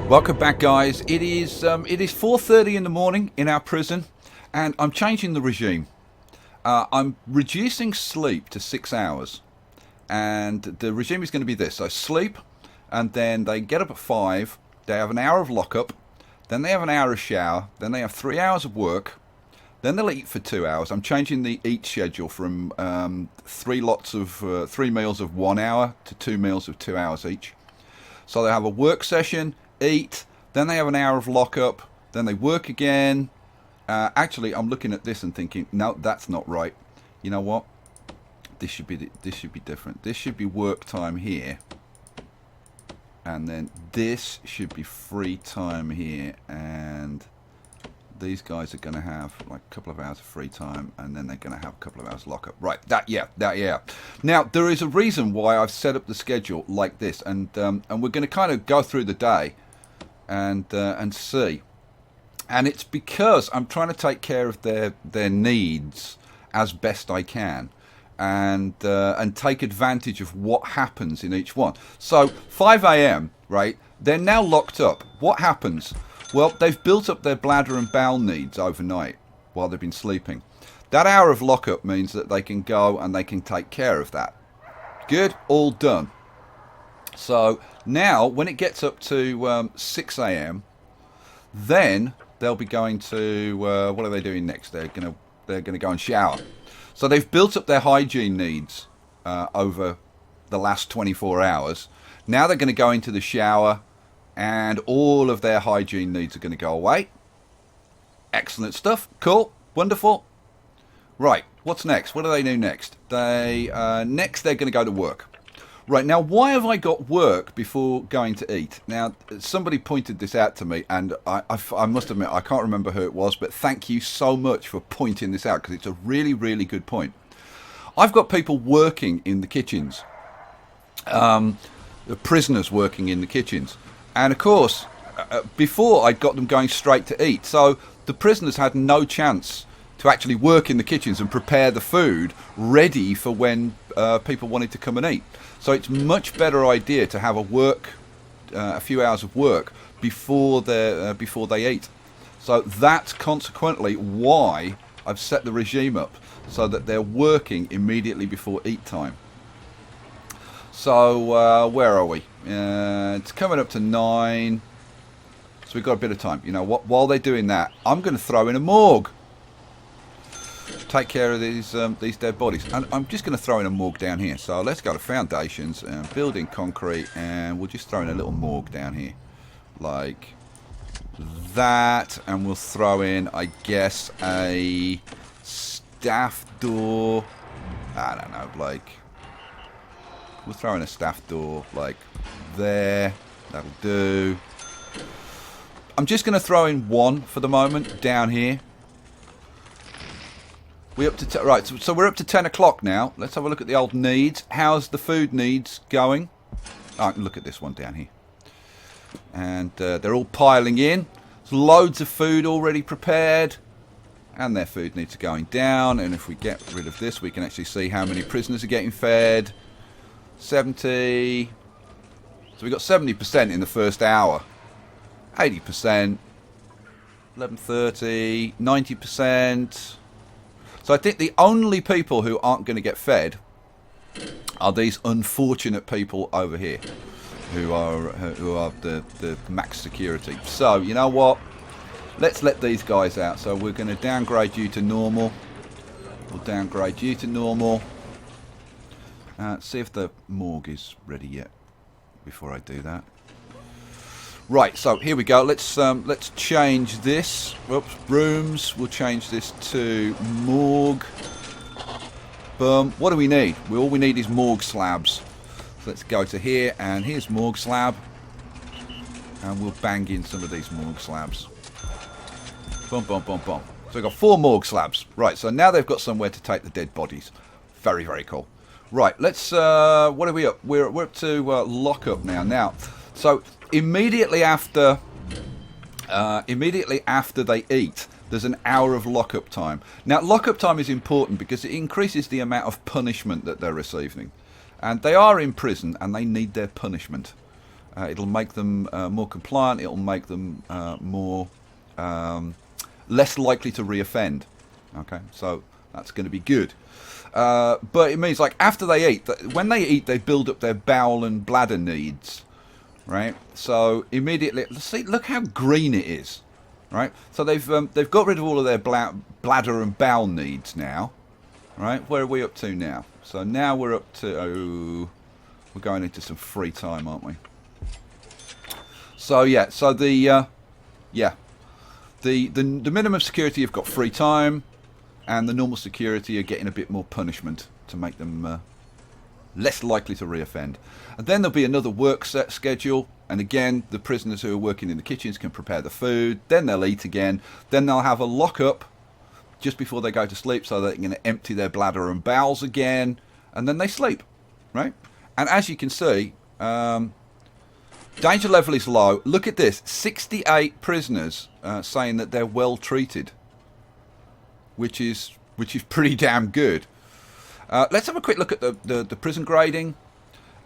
Welcome back, guys. It is 4:30 in the morning in our prison, and I'm changing the regime. I'm reducing sleep to 6 hours, and the regime is going to be this: so sleep, and then they get up at 5. They have an hour of lockup, then they have an hour of shower, then they have 3 hours of work, then they'll eat for 2 hours. I'm changing the eat schedule from 3 meals of 1 hour to 2 meals of 2 hours each. So they have a work session, eat, then they have an hour of lockup, then they work again. Actually, I'm looking at this and thinking, no, that's not right. You know what? This should be different. This should be work time here, and then this should be free time here, and these guys are going to have like a couple of hours of free time, and then they're going to have a couple of hours lockup. Right, that. Now, there is a reason why I've set up the schedule like this, and we're going to kind of go through the day and see. And it's because I'm trying to take care of their needs as best I can, and take advantage of what happens in each one. So 5 a.m., right? They're now locked up. What happens? Well, they've built up their bladder and bowel needs overnight while they've been sleeping. That hour of lockup means that they can go and they can take care of that. Good, all done. So now, when it gets up to 6 a.m., then they'll be going to what are they doing next? They're gonna go and shower. So they've built up their hygiene needs over the last 24 hours. Now they're going to go into the shower, and all of their hygiene needs are going to go away. Excellent stuff. Cool. Wonderful. Right. What's next? What do they do next? They're going to go to work. Right. Now, why have I got work before going to eat? Now, somebody pointed this out to me, and I must admit, I can't remember who it was, but thank you so much for pointing this out, because it's a really, really good point. I've got people working in the kitchens. The prisoners working in the kitchens. And of course, before I'd got them going straight to eat. So the prisoners had no chance to actually work in the kitchens and prepare the food ready for when people wanted to come and eat. So it's much better idea to have a few hours of work before they eat. So that's consequently why I've set the regime up, so that they're working immediately before eat time. So where are we? It's coming up to 9, so we've got a bit of time. You know what? While they're doing that, I'm going to throw in a morgue. Take care of these dead bodies, and I'm just going to throw in a morgue down here. So let's go to foundations and building concrete, and we'll just throw in a little morgue down here, like that, and we'll throw in, I guess, a staff door. I don't know, like. We'll throw in a staff door like there. That'll do. I'm just going to throw in one for the moment down here. We're up to right. So we're up to 10 o'clock now. Let's have a look at the old needs. How's the food needs going? Oh, look at this one down here. And they're all piling in. There's loads of food already prepared, and their food needs are going down. And if we get rid of this, we can actually see how many prisoners are getting fed. 70. So we got 70% in the first hour. 80%. 11:30. 90%. So I think the only people who aren't going to get fed are these unfortunate people over here, who are the max security. So you know what? Let's let these guys out. So we're going to downgrade you to normal. We'll downgrade you to normal. See if the morgue is ready yet before I do that. Right, so here we go. Let's change this. Whoops, rooms. We'll change this to morgue. Boom. What do we need? All we need is morgue slabs. So let's go to here, and here's morgue slab, and we'll bang in some of these morgue slabs. Boom, boom, boom, boom. So we've got 4 morgue slabs. Right, so now they've got somewhere to take the dead bodies. Very, very cool. Right, let's, what are we up? We're up to lockup now. Now, so immediately after they eat, there's an hour of lockup time. Now, lockup time is important because it increases the amount of punishment that they're receiving. And they are in prison, and they need their punishment. It'll make them more compliant. It'll make them less likely to reoffend. Okay, so that's going to be good. But it means, like, after they eat, when they eat, they build up their bowel and bladder needs, right? So immediately, see, look how green it is, right? So they've got rid of all of their bladder and bowel needs now, right? Where are we up to now? So now we're up to we're going into some free time, aren't we? So yeah, so the minimum security have got free time, and the normal security are getting a bit more punishment to make them less likely to reoffend. And then there'll be another work set schedule, and again, the prisoners who are working in the kitchens can prepare the food, then they'll eat again, then they'll have a lockup just before they go to sleep so that they can empty their bladder and bowels again, and then they sleep, right? And as you can see, danger level is low. Look at this, 68 prisoners saying that they're well treated, which is pretty damn good. Let's have a quick look at the prison grading.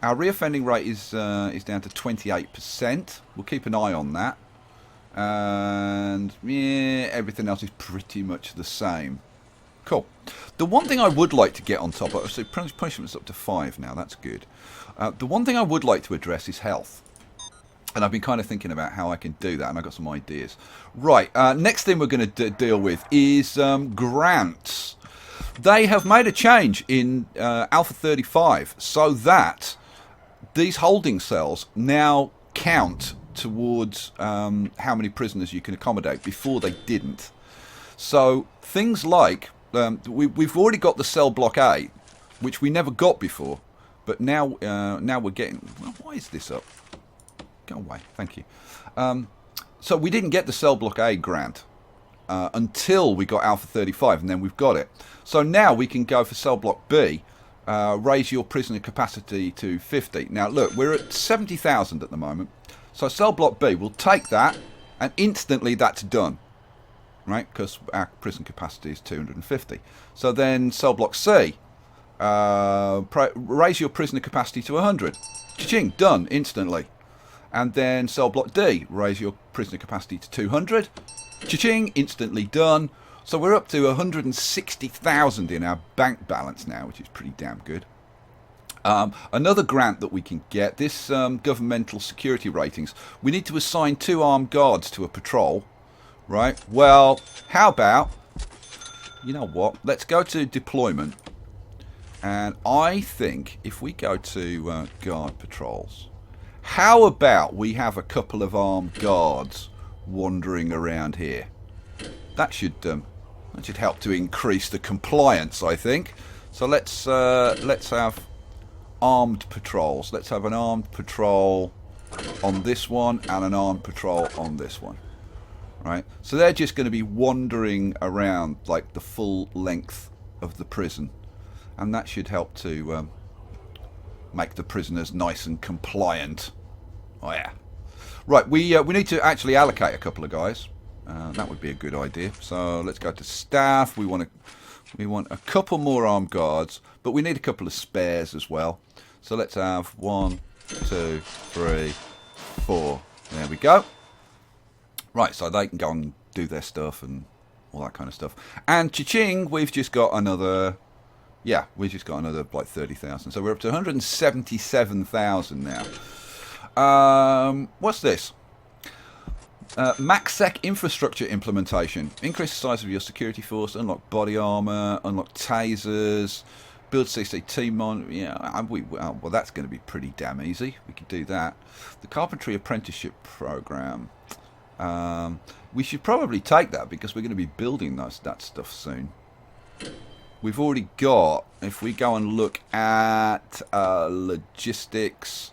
Our reoffending rate is down to 28%. We'll keep an eye on that. And yeah, everything else is pretty much the same. Cool. The one thing I would like to get on top of, so punishment's up to 5 now, that's good. The one thing I would like to address is health. And I've been kind of thinking about how I can do that, and I've got some ideas. Right, next thing we're going to deal with is grants. They have made a change in Alpha 35 so that these holding cells now count towards how many prisoners you can accommodate. Before they didn't. So things like, we've already got the cell block A, which we never got before, but now we're getting... Well, why is this up? Go away, thank you. So we didn't get the cell block A grant until we got Alpha 35, and then we've got it. So now we can go for cell block B, raise your prisoner capacity to 50. Now look, we're at 70,000 at the moment. So cell block B, we'll take that, and instantly that's done, right? Because our prison capacity is 250. So then cell block C, raise your prisoner capacity to 100. Cha-ching, done instantly. And then cell block D, raise your prisoner capacity to 200. Cha-ching, instantly done. So we're up to 160,000 in our bank balance now, which is pretty damn good. Another grant that we can get, this governmental security ratings, we need to assign 2 armed guards to a patrol, right? Well, how about, you know what, let's go to deployment, and I think if we go to guard patrols, how about we have a couple of armed guards wandering around here? That should help to increase the compliance, I think. So let's have armed patrols. Let's have an armed patrol on this one and an armed patrol on this one. Right? So they're just going to be wandering around like the full length of the prison, and that should help to make the prisoners nice and compliant. Oh yeah. Right, we need to actually allocate a couple of guys. That would be a good idea. So let's go to staff. We want a couple more armed guards, but we need a couple of spares as well. So let's have 1, 2, 3, 4. There we go. Right, so they can go and do their stuff and all that kind of stuff. And cha-ching, we've just got another... Yeah, we've just got another like 30,000. So we're up to 177,000 now. What's this? MaxSec infrastructure implementation. Increase the size of your security force, unlock body armor, unlock tasers, build CCT mon. Yeah, well, that's going to be pretty damn easy. We could do that. The carpentry apprenticeship program. We should probably take that because we're going to be building that stuff soon. We've already got, if we go and look at logistics,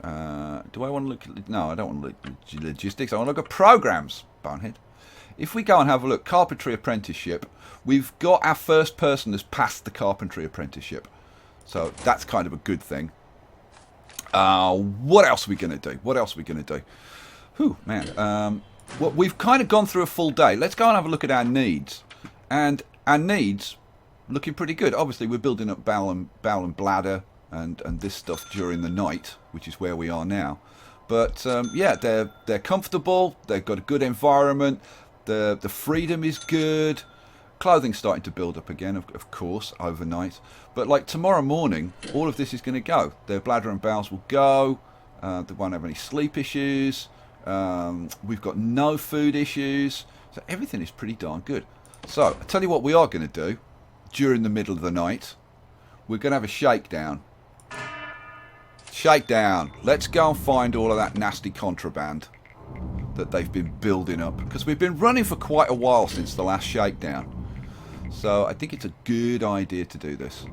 do I want to look at, no, I don't want to look at logistics, I want to look at programs, bonehead. If we go and have a look, carpentry apprenticeship, we've got our first person that's passed the carpentry apprenticeship. So that's kind of a good thing. What else are we going to do? What else are we going to do? Whew, man. Well, we've kind of gone through a full day. Let's go and have a look at our needs. And our needs looking pretty good. Obviously, we're building up bowel and bladder. and this stuff during the night, which is where we are now. But yeah, they're comfortable. They've got a good environment. The freedom is good. Clothing's starting to build up again, of course, overnight. But like tomorrow morning, all of this is going to go. Their bladder and bowels will go. They won't have any sleep issues. We've got no food issues. So everything is pretty darn good. So I'll tell you what we are going to do during the middle of the night. We're going to have a shakedown. Shakedown. Let's go and find all of that nasty contraband that they've been building up. Because we've been running for quite a while since the last shakedown. So I think it's a good idea to do this.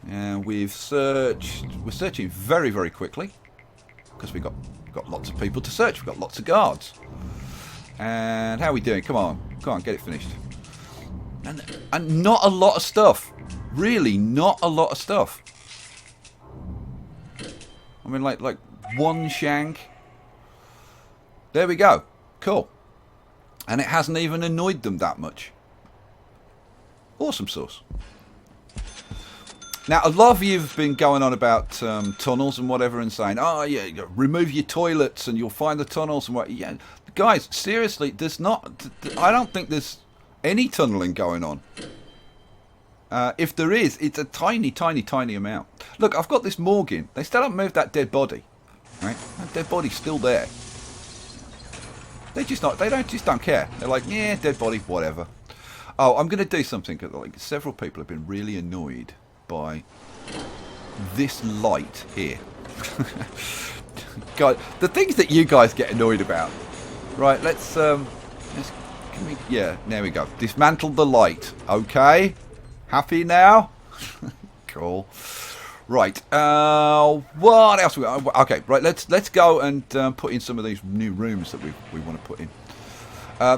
And we've searched. We're searching very, very quickly. Because we've got lots of people to search. We've got lots of guards. And how are we doing? Come on. Come on, get it finished. And not a lot of stuff. Really, not a lot of stuff. I mean, like one shank. There we go. Cool. And it hasn't even annoyed them that much. Awesome sauce. Now, a lot of you have been going on about tunnels and whatever and saying, oh, yeah, remove your toilets and you'll find the tunnels and what. Yeah, guys, seriously, there's not. I don't think there's any tunneling going on. If there is, it's a tiny, tiny, tiny amount. Look, I've got this morgue. They still haven't moved that dead body. Right? That dead body's still there. They just don't care. They're like, yeah, dead body, whatever. Oh, I'm going to do something. Like, several people have been really annoyed by this light here. God, the things that you guys get annoyed about. Right, let's can we, yeah, there we go. Dismantle the light. Okay. Happy now? Cool. Right. What else? Okay. Right. Let's go and put in some of these new rooms that we want to put in.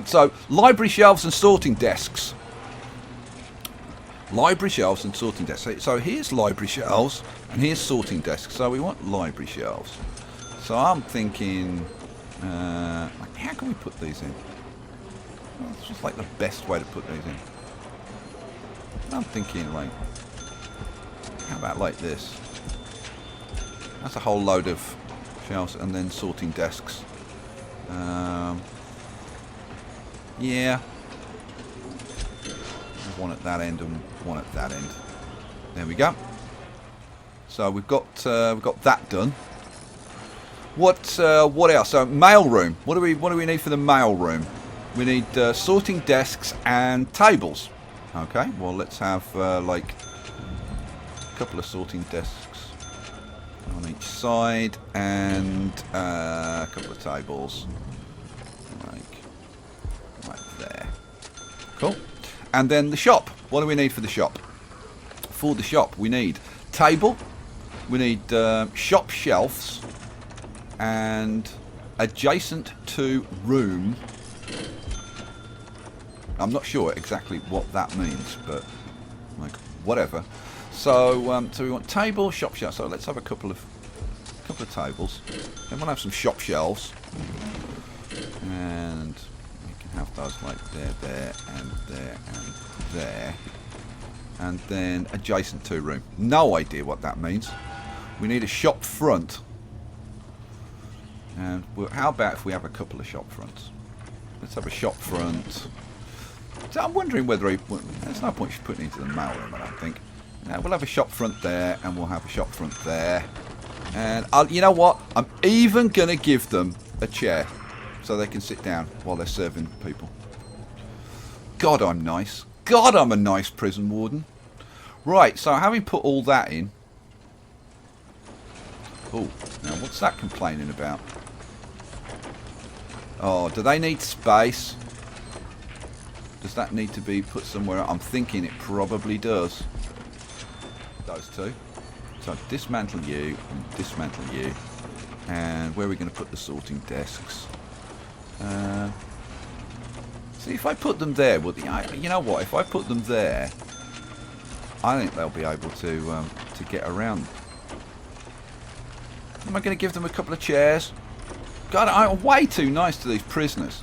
So library shelves and sorting desks. Library shelves and sorting desks. So here's library shelves and here's sorting desks. So we want library shelves. So I'm thinking, like, how can we put these in? Well, it's just like the best way to put these in. I'm thinking, like, how about like this? That's a whole load of shelves and then sorting desks. Yeah. One at that end and one at that end. There we go. So we've got that done. What else? So mail room. What do we need for the mail room? We need sorting desks and tables. Okay, well, let's have like a couple of sorting desks on each side and a couple of tables like there. Cool. And then the shop. What do we need for the shop? For the shop, we need table, we need shop shelves, and adjacent to room. I'm not sure exactly what that means, but like whatever. So so we want table, shop shelves. So let's have a couple of tables. Then we'll have some shop shelves, and we can have those like there, and there, and there, and then adjacent to room. No idea what that means. We need a shop front, and how about if we have a couple of shop fronts? Let's have a shop front. So I'm wondering whether there's no point putting it into the mail room, I don't think. Now we'll have a shop front there, and we'll have a shop front there. And you know what? I'm even going to give them a chair so they can sit down while they're serving people. God, I'm nice. God, I'm a nice prison warden. Right, so having put all that in. Oh, now what's that complaining about? Oh, do they need space? Does that need to be put somewhere? I'm thinking it probably does. Those two. So dismantle you and dismantle you. And where are we going to put the sorting desks? See, if I put them there, well, you know what? If I put them there, I think they'll be able to get around. Am I going to give them a couple of chairs? God, I'm way too nice to these prisoners.